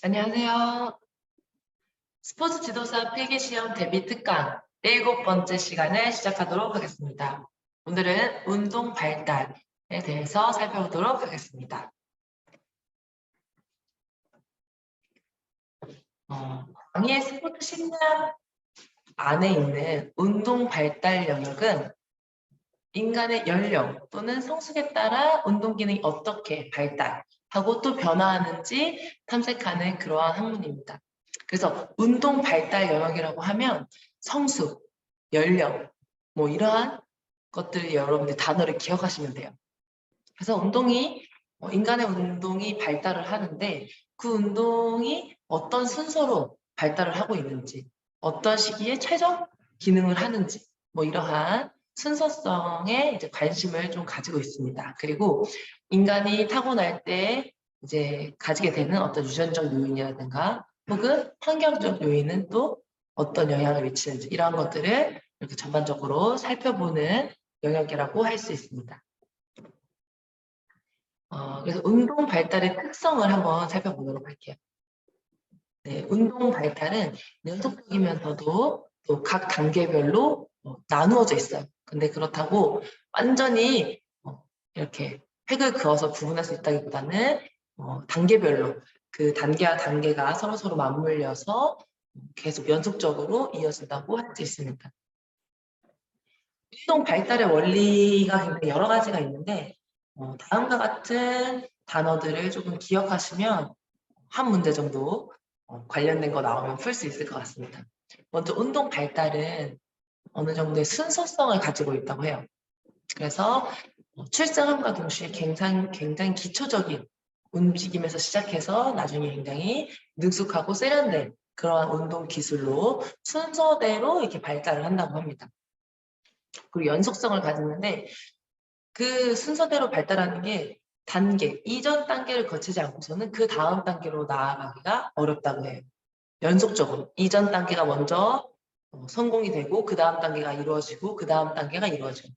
안녕하세요. 스포츠 지도사 필기시험 대비 특강 7번째 시간을 시작하도록 하겠습니다. 오늘은 운동 발달에 대해서 살펴보도록 하겠습니다. 강의의 스포츠 심리학 안에 있는 운동 발달 영역은 인간의 연령 또는 성숙에 따라 운동 기능이 어떻게 발달하고 또 변화하는지 탐색하는 그러한 학문입니다. 그래서 운동 발달 영역이라고 하면 성숙, 연령, 뭐 이러한 것들을 여러분들 단어를 기억하시면 돼요. 그래서 인간의 운동이 발달을 하는데 그 운동이 어떤 순서로 발달을 하고 있는지, 어떤 시기에 최적 기능을 하는지, 뭐 이러한 순서성에 이제 관심을 좀 가지고 있습니다. 그리고 인간이 타고날 때 이제 가지게 되는 어떤 유전적 요인이라든가 혹은 환경적 요인은 또 어떤 영향을 미치는지 이러한 것들을 이렇게 전반적으로 살펴보는 영역이라고 할 수 있습니다. 그래서 운동 발달의 특성을 한번 살펴보도록 할게요. 네, 운동 발달은 연속적이면서도 또 각 단계별로 나누어져 있어요. 근데 그렇다고 완전히 이렇게 획을 그어서 구분할 수 있다기보다는 단계별로 그 단계와 단계가 서로 맞물려서 계속 연속적으로 이어진다고 할 수 있습니다. 운동 발달의 원리가 굉장히 여러 가지가 있는데 다음과 같은 단어들을 조금 기억하시면 한 문제 정도 관련된 거 나오면 풀 수 있을 것 같습니다. 먼저 운동 발달은 어느 정도의 순서성을 가지고 있다고 해요. 그래서 출생함과 동시에 굉장히 기초적인 움직임에서 시작해서 나중에 굉장히 능숙하고 세련된 그러한 운동 기술로 순서대로 이렇게 발달을 한다고 합니다. 그리고 연속성을 가지는데 그 순서대로 발달하는 게 이전 단계를 거치지 않고서는 그 다음 단계로 나아가기가 어렵다고 해요. 연속적으로 이전 단계가 먼저 성공이 되고 그 다음 단계가 이루어지고 그 다음 단계가 이루어지고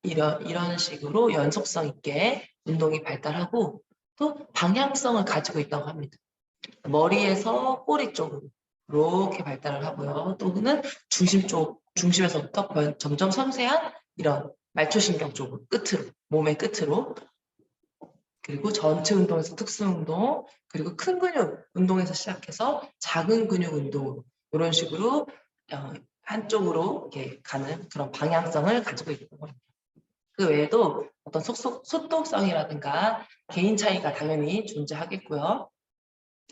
이런 식으로 연속성 있게 운동이 발달하고 또 방향성을 가지고 있다고 합니다. 머리에서 꼬리 쪽으로 이렇게 발달을 하고요. 또는 중심에서부터 점점 섬세한 이런 말초신경 쪽으로 몸의 끝으로 그리고 전체 운동에서 특수 운동, 그리고 큰 근육 운동에서 시작해서 작은 근육 운동 이런 식으로 한쪽으로 이렇게 가는 그런 방향성을 가지고 있는 거예요. 그 외에도 어떤 소통성이라든가 개인 차이가 당연히 존재하겠고요.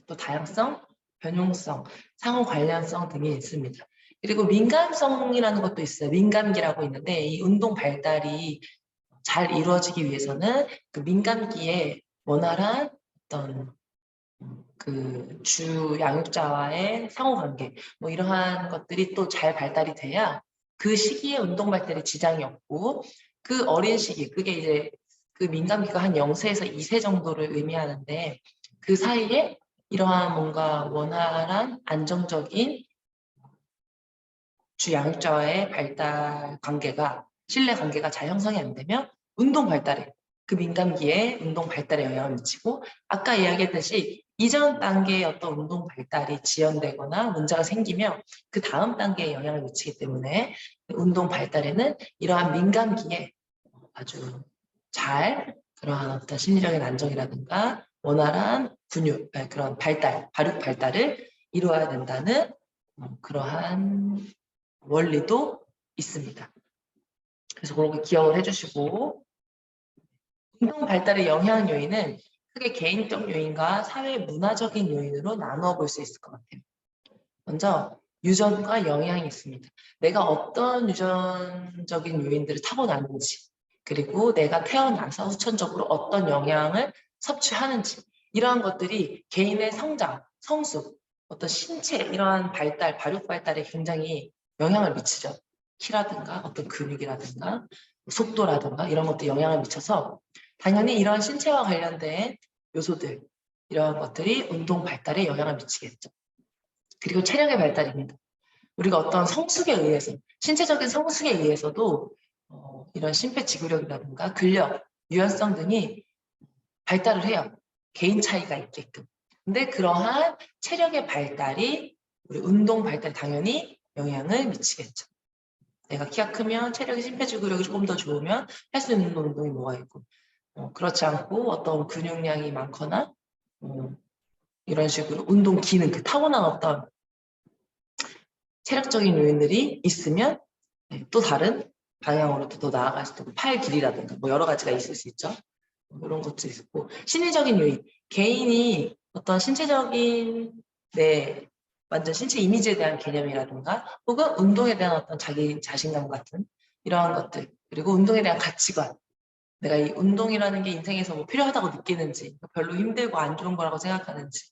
또 다양성, 변용성, 상호 관련성 등이 있습니다. 그리고 민감성이라는 것도 있어요. 민감기라고 있는데 이 운동 발달이 잘 이루어지기 위해서는 그 민감기에 원활한 어떤 그 주 양육자와의 상호관계 뭐 이러한 것들이 또 잘 발달이 돼야 그 시기에 운동 발달에 지장이 없고 그 어린 시기 그게 이제 그 민감기가 한 0세에서 2세 정도를 의미하는데 그 사이에 이러한 뭔가 원활한 안정적인 주 양육자와의 발달 관계가 신뢰 관계가 잘 형성이 안 되면 운동 발달에 그 민감기에 운동 발달에 영향을 미치고 아까 이야기했듯이 이전 단계의 어떤 운동 발달이 지연되거나 문제가 생기면 그 다음 단계에 영향을 미치기 때문에 운동 발달에는 이러한 민감기에 아주 잘 그러한 어떤 심리적인 안정이라든가 원활한 그런 발육 발달을 이루어야 된다는 그러한 원리도 있습니다. 그래서 그렇게 기억을 해주시고 운동 발달의 영향 요인은 크게 개인적 요인과 사회 문화적인 요인으로 나누어 볼 수 있을 것 같아요. 먼저 유전과 영향이 있습니다. 내가 어떤 유전적인 요인들을 타고났는지 그리고 내가 태어나서 후천적으로 어떤 영향을 섭취하는지 이러한 것들이 개인의 성장, 성숙, 어떤 신체 이러한 발육 발달에 굉장히 영향을 미치죠. 키라든가 어떤 근육이라든가 속도라든가 이런 것들이 영향을 미쳐서 당연히 이러한 신체와 관련된 요소들 이러한 것들이 운동 발달에 영향을 미치겠죠. 그리고 체력의 발달입니다. 우리가 어떤 성숙에 의해서 신체적인 성숙에 의해서도 이런 심폐지구력이라든가 근력, 유연성 등이 발달을 해요. 개인 차이가 있게끔. 근데 그러한 체력의 발달이 우리 운동 발달에 당연히 영향을 미치겠죠. 내가 키가 크면 체력이 심폐지구력이 조금 더 좋으면 할 수 있는 운동이 뭐가 있고 그렇지 않고 어떤 근육량이 많거나 이런 식으로 운동 기능, 그 타고난 어떤 체력적인 요인들이 있으면 또 다른 방향으로도 더 나아갈 수도 있고 팔 길이라든가 뭐 여러 가지가 있을 수 있죠. 이런 것도 있고 심리적인 요인, 개인이 어떤 신체적인 완전 신체 이미지에 대한 개념이라든가 혹은 운동에 대한 어떤 자기 자신감 같은 이러한 것들 그리고 운동에 대한 가치관 내가 이 운동이라는 게 인생에서 뭐 필요하다고 느끼는지 별로 힘들고 안 좋은 거라고 생각하는지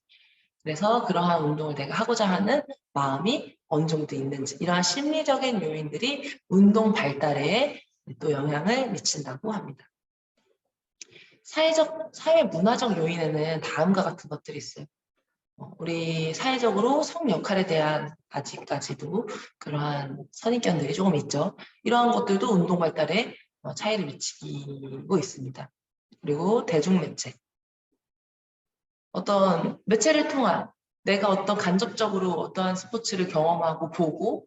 그래서 그러한 운동을 내가 하고자 하는 마음이 어느 정도 있는지 이러한 심리적인 요인들이 운동 발달에 또 영향을 미친다고 합니다. 사회 문화적 요인에는 다음과 같은 것들이 있어요. 우리 사회적으로 성 역할에 대한 아직까지도 그러한 선입견들이 조금 있죠. 이러한 것들도 운동 발달에 차이를 미치고 있습니다. 그리고 대중매체. 어떤 매체를 통한 내가 어떤 간접적으로 어떠한 스포츠를 경험하고 보고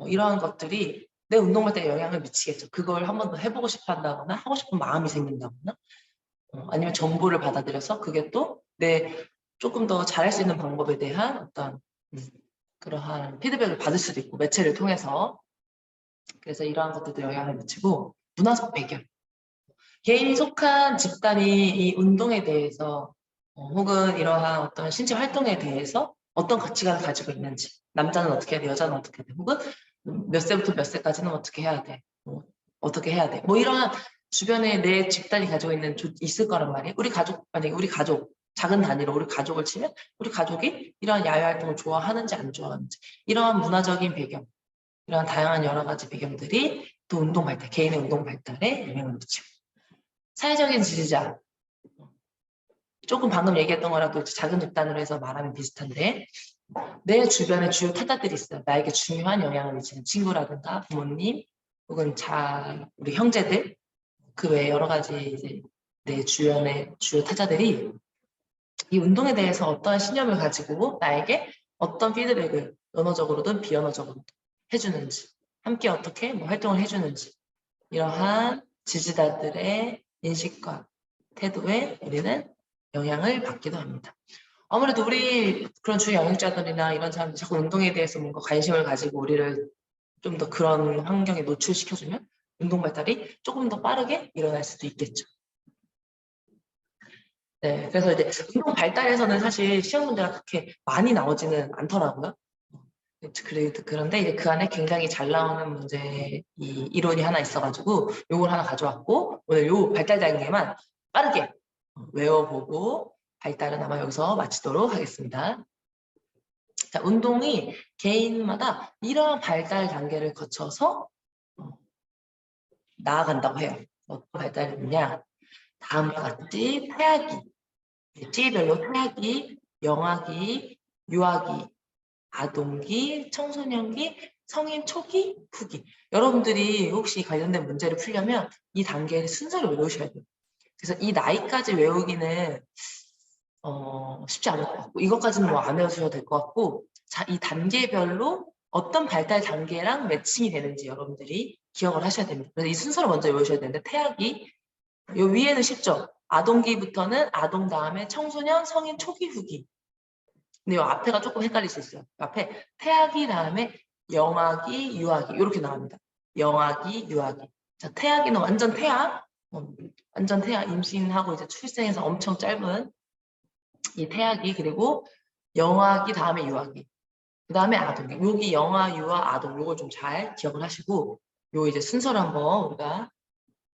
이러한 것들이 내 운동 발달에 영향을 미치겠죠. 그걸 한 번 더 해보고 싶어 한다거나 하고 싶은 마음이 생긴다거나 아니면 정보를 받아들여서 그게 또 내 조금 더 잘할 수 있는 방법에 대한 어떤 그러한 피드백을 받을 수도 있고 매체를 통해서 그래서 이러한 것들도 영향을 미치고 문화적 배경 개인이 속한 집단이 이 운동에 대해서 혹은 이러한 어떤 신체 활동에 대해서 어떤 가치관을 가지고 있는지 남자는 어떻게 해야 돼 여자는 어떻게 해야 돼 혹은 몇 세부터 몇 세까지는 어떻게 해야 돼 어떻게 해야 돼 이러한 주변에 내 집단이 가지고 있을 거란 말이에요. 만약에 우리 가족 작은 단위로 우리 가족을 치면 우리 가족이 이러한 야외 활동을 좋아하는지 안 좋아하는지 이러한 문화적인 배경 이러한 다양한 여러 가지 배경들이 또 운동 발달 개인의 운동 발달에 영향을 미치고 사회적인 지지자 조금 방금 얘기했던 거랑도 작은 집단으로 해서 말하면 비슷한데 내 주변에 주요 타자들이 있어요. 나에게 중요한 영향을 미치는 친구라든가 부모님 혹은 우리 형제들 그 외에 여러 가지 이제 내 주변의 주요 타자들이 이 운동에 대해서 어떠한 신념을 가지고 나에게 어떤 피드백을 언어적으로든 비언어적으로든 해주는지 함께 어떻게 활동을 해주는지 이러한 지지자들의 인식과 태도에 우리는 영향을 받기도 합니다. 아무래도 우리 그런 주요 영역자들이나 이런 사람들이 자꾸 운동에 대해서 뭔가 관심을 가지고 우리를 좀 더 그런 환경에 노출시켜주면 운동 발달이 조금 더 빠르게 일어날 수도 있겠죠. 네, 그래서 이제 운동 발달에서는 사실 시험 문제가 그렇게 많이 나오지는 않더라고요. 그런데 이제 그 안에 굉장히 잘 나오는 문제 이론이 하나 있어가지고 요걸 하나 가져왔고 오늘 요 발달 단계만 빠르게 외워보고 발달은 아마 여기서 마치도록 하겠습니다. 자, 운동이 개인마다 이러한 발달 단계를 거쳐서 나아간다고 해요. 어떤 발달이냐? 다음과 같이 태아기, 띠별로 태아기, 영아기, 유아기, 아동기, 청소년기, 성인 초기, 후기. 여러분들이 혹시 관련된 문제를 풀려면 이 단계를 순서를 외우셔야 돼요. 그래서 이 나이까지 외우기는 쉽지 않을 것 같고 이것까지는 뭐 안 외우셔도 될 것 같고 자, 이 단계별로 어떤 발달 단계랑 매칭이 되는지 여러분들이 기억을 하셔야 됩니다. 그래서 이 순서를 먼저 외우셔야 되는데 태아기, 요 위에는 쉽죠. 아동기부터는 아동 다음에 청소년, 성인 초기, 후기. 근데 이 앞에가 조금 헷갈릴 수 있어요. 앞에 태아기 다음에 영아기, 유아기 이렇게 나옵니다. 영아기, 유아기. 자, 태아기는 완전 태아, 완전 태아 임신하고 이제 출생해서 엄청 짧은 이 태아기 그리고 영아기 다음에 유아기. 그 다음에 아동기. 여기 영아, 유아, 아동 요걸 좀 잘 기억을 하시고 요 이제 순서를 한번 우리가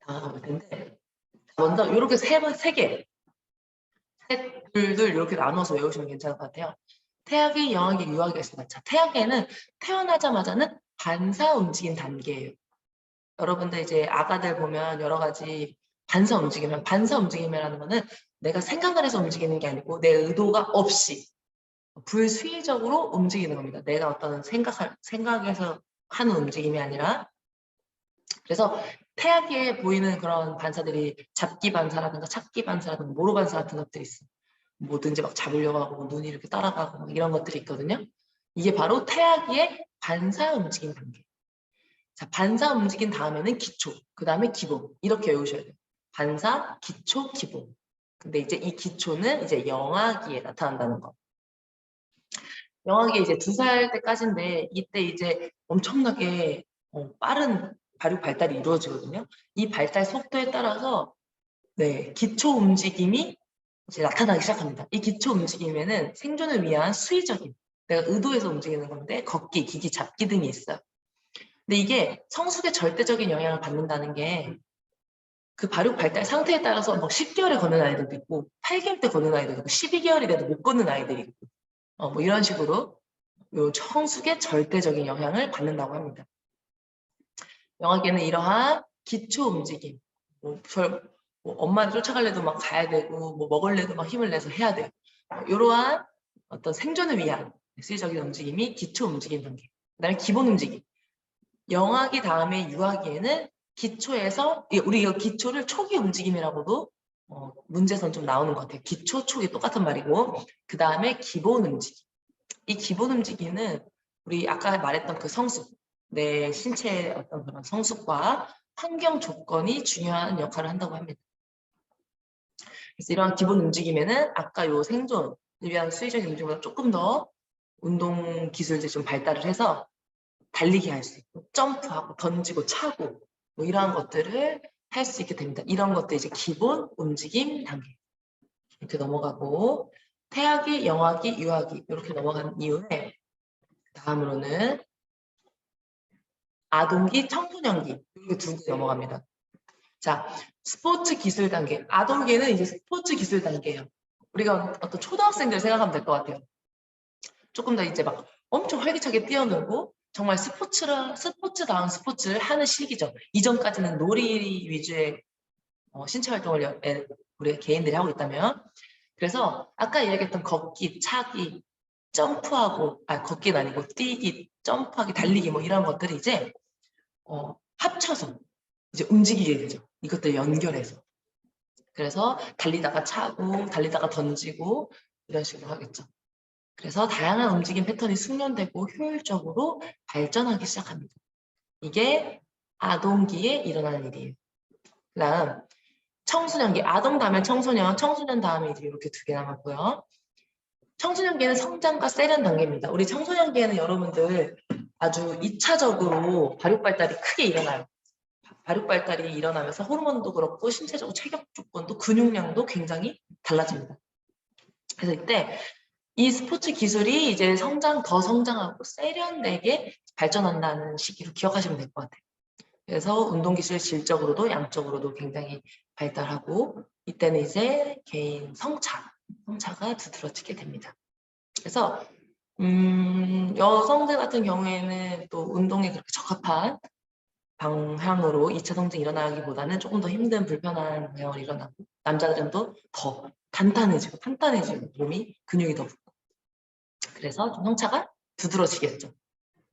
다가가 볼 텐데 먼저 이렇게 세 개. 둘 이렇게 나눠서 외우시면 괜찮을 것 같아요. 태아기, 영아기, 유아기가 있습니다. 자, 태아기에는 태어나자마자는 반사 움직임 단계예요. 여러분들 이제 아가들 보면 여러 가지 반사 움직임이라는 거는 내가 생각을 해서 움직이는 게 아니고 내 의도가 없이 불수의적으로 움직이는 겁니다. 내가 어떤 생각에서 하는 움직임이 아니라 그래서 태아기에 보이는 그런 반사들이 잡기 반사라든가 찾기 반사라든가 모로 반사 같은 것들이 있어요. 뭐든지 막 잡으려고 하고 눈이 이렇게 따라가고 막 이런 것들이 있거든요. 이게 바로 태아기의 반사 움직임 단계. 자, 반사 움직인 다음에는 기초, 그 다음에 기본 이렇게 외우셔야 돼요. 반사, 기초, 기본. 근데 이제 이 기초는 이제 영아기에 나타난다는 거. 영아기 이제 2살 때까지인데 이때 이제 엄청나게 빠른 발육 발달이 이루어지거든요. 이 발달 속도에 따라서 네, 기초 움직임이 이제 나타나기 시작합니다. 이 기초 움직임에는 생존을 위한 수의적인 내가 의도해서 움직이는 건데 걷기, 기기, 잡기 등이 있어요. 근데 이게 성숙의 절대적인 영향을 받는다는 게 그 발육 발달 상태에 따라서 뭐 10개월에 걷는 아이들도 있고 8개월 때 걷는 아이들도 있고 12개월이 돼도 못 걷는 아이들이 있고 뭐 이런 식으로 요 성숙의 절대적인 영향을 받는다고 합니다. 영아기에는 이러한 기초 움직임, 뭐 엄마를 쫓아가려도 막 가야 되고 뭐 먹을래도 막 힘을 내서 해야 돼요. 이러한 어떤 생존을 위한 수의적인 움직임이 기초 움직임 단계. 그다음에 기본 움직임. 영아기 다음에 유아기에는 기초에서 우리 이 기초를 초기 움직임이라고도 문제선 좀 나오는 것 같아요. 기초, 초기 똑같은 말이고 그 다음에 기본 움직임. 이 기본 움직임은 우리 아까 말했던 그 성숙, 내 신체의 어떤 그런 성숙과 환경 조건이 중요한 역할을 한다고 합니다. 그래서 이러한 기본 움직임에는 아까 요 생존을 위한 수의적인 움직임보다 조금 더 운동 기술들이 좀 발달을 해서 달리기 할 수 있고 점프하고 던지고 차고 뭐 이러한 것들을 할 수 있게 됩니다. 이런 것들 이제 기본 움직임 단계 이렇게 넘어가고 태아기, 영아기, 유아기 이렇게 넘어간 이후에 다음으로는 아동기, 청소년기 이렇게 두 개 넘어갑니다. 자, 스포츠 기술 단계. 아동기는 이제 스포츠 기술 단계예요. 우리가 어떤 초등학생들 생각하면 될 것 같아요. 조금 더 이제 막 엄청 활기차게 뛰어놀고 정말 스포츠다운 스포츠를 하는 시기죠. 이전까지는 놀이 위주의 신체 활동을 우리 개인들이 하고 있다면 그래서 아까 이야기했던 걷기, 차기, 점프하고 걷기는 아니고 뛰기, 점프하기, 달리기 뭐 이런 것들이 이제 합쳐서 이제 움직이게 되죠. 이것들 연결해서. 그래서 달리다가 차고 달리다가 던지고 이런 식으로 하겠죠. 그래서 다양한 움직임 패턴이 숙련되고 효율적으로 발전하기 시작합니다. 이게 아동기에 일어나는 일이에요. 그 다음 청소년기, 아동 다음에 청소년, 청소년 다음에 이제 이렇게 두 개 남았고요. 청소년기는 성장과 세련 단계입니다. 우리 청소년기에는 여러분들 아주 2차적으로 발육 발달이 크게 일어나요. 발육 발달이 일어나면서 호르몬도 그렇고 신체적 체격 조건도 근육량도 굉장히 달라집니다. 그래서 이때 이 스포츠 기술이 이제 더 성장하고 세련되게 발전한다는 시기로 기억하시면 될 것 같아요. 그래서 운동기술 질적으로도 양적으로도 굉장히 발달하고 이때는 이제 개인 성차가 두드러지게 됩니다. 그래서 여성들 같은 경우에는 또 운동에 그렇게 적합한 방향으로 2차 성징이 일어나기보다는 조금 더 힘든 불편한 방향으로 일어나고 남자들은 또 더 단단해지고 몸이 근육이 더 붙고 그래서 좀 성차가 두드러지겠죠.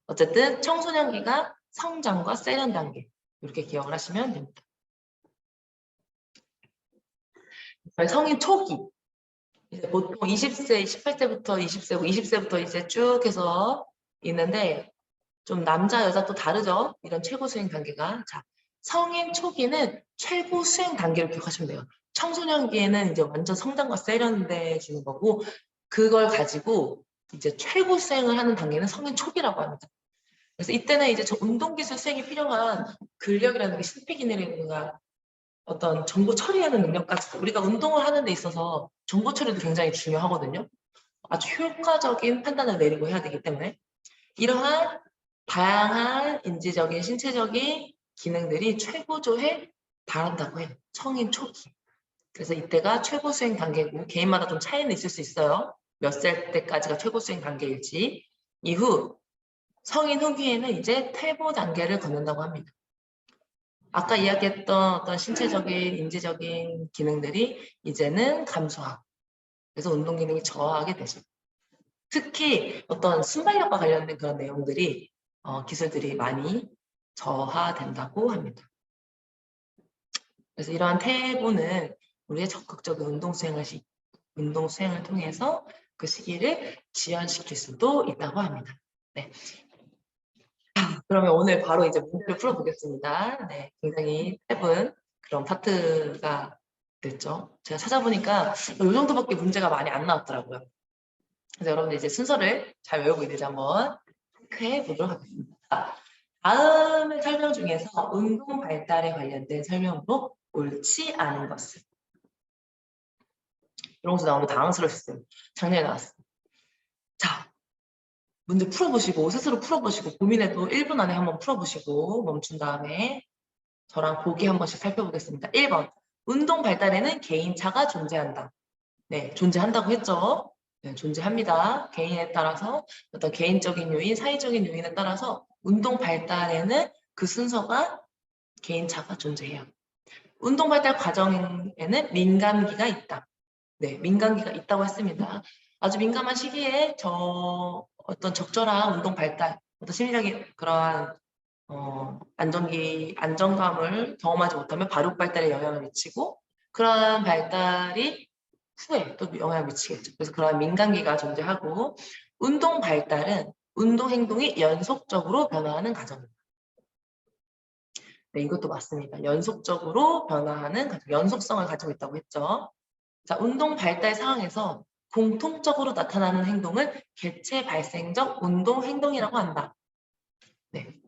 어쨌든 청소년기가 성장과 세련 단계 이렇게 기억을 하시면 됩니다. 성인 초기 이제 보통 20세, 18세부터 20세고 20세부터 이제 쭉 해서 있는데 좀 남자 여자 또 다르죠. 이런 최고 수행 단계가. 자, 성인 초기는 최고 수행 단계를 기억하시면 돼요. 청소년기에는 이제 완전 성장과 세련돼지는 거고 그걸 가지고 이제 최고 수행을 하는 단계는 성인 초기라고 합니다. 그래서 이때는 이제 저 운동기술 수행이 필요한 근력이라는 게 심폐기능이라든가 어떤 정보 처리하는 능력까지 우리가 운동을 하는 데 있어서 정보 처리도 굉장히 중요하거든요. 아주 효과적인 판단을 내리고 해야 되기 때문에 이러한 다양한 인지적인 신체적인 기능들이 최고조에 달한다고 해요. 성인 초기. 그래서 이때가 최고 수행 단계고 개인마다 좀 차이는 있을 수 있어요. 몇 살 때까지가 최고 수행 단계일지. 이후 성인 후기에는 이제 퇴보 단계를 걷는다고 합니다. 아까 이야기했던 어떤 신체적인, 인지적인 기능들이 이제는 감소하고 그래서 운동 기능이 저하하게 되죠. 특히 어떤 순발력과 관련된 그런 내용들이 기술들이 많이 저하된다고 합니다. 그래서 이러한 퇴보는 우리의 적극적인 운동 수행을 운동 수행을 통해서 그 시기를 지연시킬 수도 있다고 합니다. 네. 그러면 오늘 바로 이제 문제를 풀어보겠습니다. 네, 굉장히 짧은 그런 파트가 됐죠. 제가 찾아보니까 이 정도밖에 문제가 많이 안 나왔더라고요. 그래서 여러분들 이제 순서를 잘 외우고 있는지 한번 체크해 보도록 하겠습니다. 다음의 설명 중에서 운동 발달에 관련된 설명으로 옳지 않은 것을. 이런 것도 나오면 당황스러우셨어요. 작년에 나왔어요. 자, 문제 풀어보시고 스스로 풀어보시고 고민해도 1분 안에 한번 풀어보시고 멈춘 다음에 저랑 보기 한 번씩 살펴보겠습니다. 1번. 운동 발달에는 개인차가 존재한다. 네, 존재한다고 했죠. 네, 존재합니다. 개인에 따라서 어떤 개인적인 요인, 사회적인 요인에 따라서 운동 발달에는 그 순서가 개인차가 존재해요. 운동 발달 과정에는 민감기가 있다. 네, 민감기가 있다고 했습니다. 아주 민감한 시기에 어떤 적절한 운동 발달, 어떤 심리적인 그러한 안정감을 경험하지 못하면 발육 발달에 영향을 미치고 그러한 발달이 후에 또 영향을 미치겠죠. 그래서 그러한 민감기가 존재하고 운동 발달은 운동 행동이 연속적으로 변화하는 과정입니다. 네, 이것도 맞습니다. 연속적으로 변화하는 과정, 연속성을 가지고 있다고 했죠. 자, 운동 발달 상황에서 공통적으로 나타나는 행동을 개체 발생적 운동 행동이라고 한다. 네,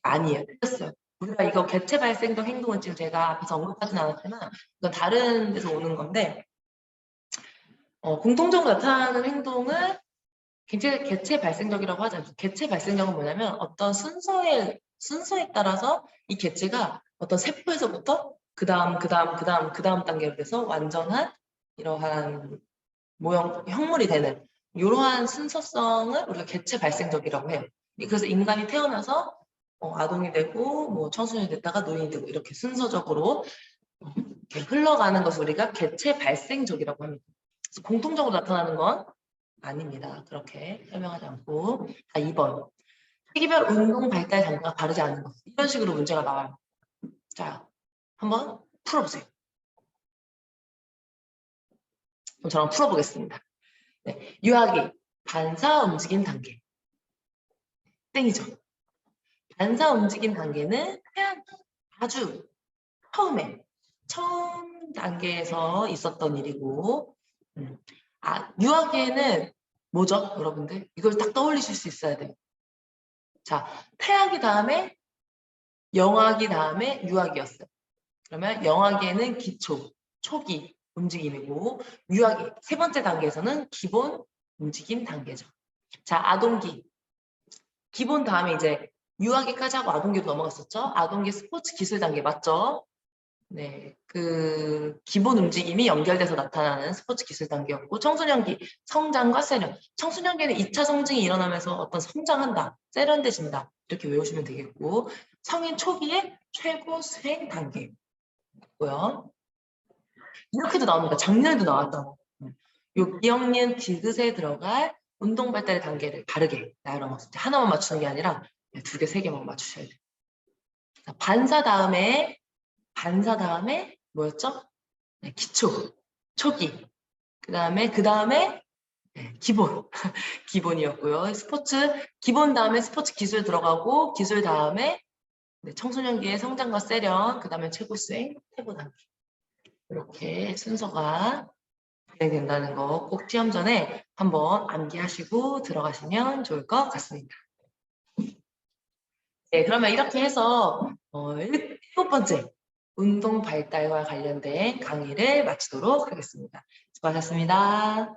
아니에요. 틀렸어요. 우리가 이거 개체 발생적 행동은 지금 제가 앞에서 언급하진 않았지만 이건 다른 데서 오는 건데 공통적으로 나타나는 행동은 개체 발생적이라고 하지 않죠. 개체 발생적은 뭐냐면 어떤 순서에 따라서 이 개체가 어떤 세포에서부터 그 다음 단계로 돼서 완전한 이러한 모형, 형물이 되는 이러한 순서성을 우리가 개체 발생적이라고 해요. 그래서 인간이 태어나서 아동이 되고 뭐 청소년이 됐다가 노인이 되고 이렇게 순서적으로 이렇게 흘러가는 것을 우리가 개체 발생적이라고 합니다. 그래서 공통적으로 나타나는 건 아닙니다. 그렇게 설명하지 않고. 자, 2번. 시기별 운동 발달 단계가 다르지 않은 것. 이런 식으로 문제가 나와요. 자, 한번 풀어보세요. 그럼 저랑 풀어보겠습니다. 네, 유아기, 반사 움직임 단계. 땡이죠. 반사 움직임 단계는 그냥 아주 처음 단계에서 있었던 일이고, 유아기에는 뭐죠, 여러분들? 이걸 딱 떠올리실 수 있어야 돼요. 자, 태아기 다음에 영아기 다음에 유아기였어요. 그러면 영아기에는 기초, 초기 움직임이고 유아기 세 번째 단계에서는 기본 움직임 단계죠. 자, 아동기. 기본 다음에 이제 유아기까지 하고 아동기로 넘어갔었죠. 아동기 스포츠 기술 단계 맞죠? 네, 그 기본 움직임이 연결돼서 나타나는 스포츠 기술 단계였고 청소년기 성장과 세련. 청소년기는 2차 성징이 일어나면서 어떤 성장한다, 세련돼진다 이렇게 외우시면 되겠고 성인 초기에 최고 수행 단계고요. 이렇게도 나옵니다. 작년에도 나왔다고. 요 2학년 디귿에 들어갈 운동 발달의 단계를 다르게 나열한 것. 하나만 맞추는 게 아니라 2개, 3개만 맞추셔야 돼요. 반사 다음에 뭐였죠? 네, 기초, 초기. 그 다음에 네, 기본. 기본이었고요. 기본 다음에 스포츠 기술 들어가고 기술 다음에 네, 청소년기의 성장과 세련, 그 다음에 최고 수행, 최고 단계. 이렇게 순서가 진행된다는 거 꼭 시험 전에 한번 암기하시고 들어가시면 좋을 것 같습니다. 네, 그러면 이렇게 해서 7번째 운동 발달과 관련된 강의를 마치도록 하겠습니다. 수고하셨습니다.